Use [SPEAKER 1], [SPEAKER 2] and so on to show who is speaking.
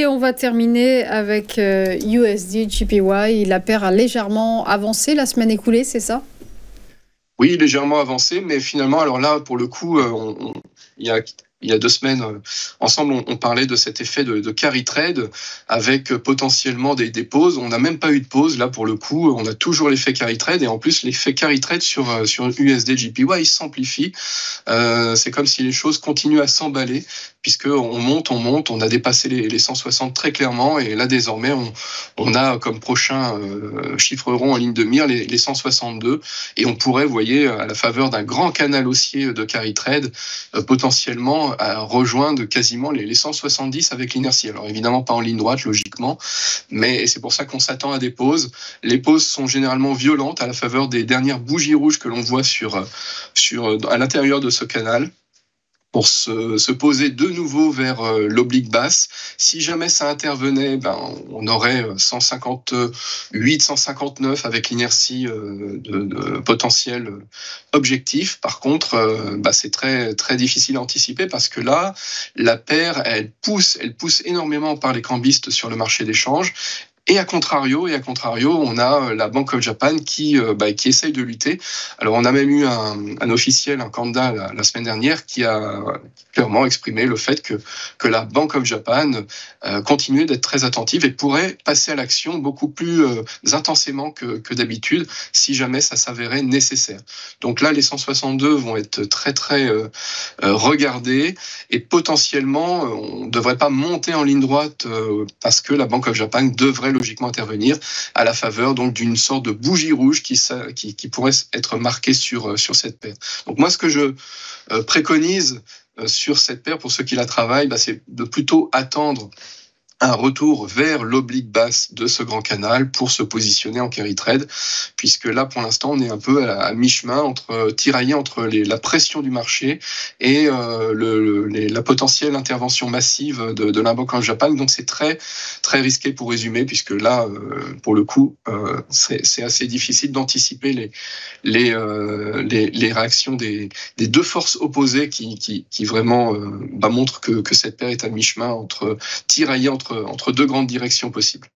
[SPEAKER 1] on va terminer avec USD JPY. La paire a légèrement avancé la semaine écoulée, c'est ça?
[SPEAKER 2] Oui, légèrement avancé, mais finalement, alors là, pour le coup, il y a 2 semaines, ensemble, on parlait de cet effet de carry trade avec potentiellement des pauses. On n'a même pas eu de pause. Là, pour le coup, on a toujours l'effet carry trade. Et en plus, l'effet carry trade sur USD JPY, il s'amplifie. C'est comme si les choses continuent à s'emballer, puisqu'on monte, on a dépassé les 160 très clairement. Et là, désormais, on a comme prochain chiffre rond en ligne de mire les 162. Et on pourrait, vous voyez, à la faveur d'un grand canal haussier de carry trade, potentiellement à rejoindre quasiment les 170 avec l'inertie. Alors évidemment pas en ligne droite, logiquement, mais c'est pour ça qu'on s'attend à des pauses. Les pauses sont généralement violentes à la faveur des dernières bougies rouges que l'on voit à l'intérieur de ce canal, pour se poser de nouveau vers l'oblique basse. Si jamais ça intervenait, on aurait 158, 159 avec l'inertie de potentiel objectif. Par contre, c'est très, très difficile à anticiper parce que là, la paire, elle pousse énormément par les cambistes sur le marché d'échange. Et à contrario, on a la Bank of Japan qui essaye de lutter. Alors, on a même eu un officiel, un candidat la semaine dernière, qui a clairement exprimé le fait que la Bank of Japan continuait d'être très attentive et pourrait passer à l'action beaucoup plus intensément que d'habitude si jamais ça s'avérait nécessaire. Donc là, les 162 vont être très, très regardés et potentiellement, on ne devrait pas monter en ligne droite parce que la Bank of Japan devrait logiquement intervenir à la faveur donc d'une sorte de bougie rouge qui pourrait être marquée sur cette paire. Donc moi, ce que je préconise sur cette paire pour ceux qui la travaillent, c'est de plutôt attendre un retour vers l'oblique basse de ce grand canal pour se positionner en carry trade, puisque là, pour l'instant, on est un peu à mi-chemin, tiraillé entre la pression du marché et la potentielle intervention massive de la Bank of Japan. Donc, c'est très, très risqué pour résumer, puisque là, pour le coup, c'est assez difficile d'anticiper les réactions des deux forces opposées qui vraiment montrent que cette paire est à mi-chemin tiraillée entre deux grandes directions possibles.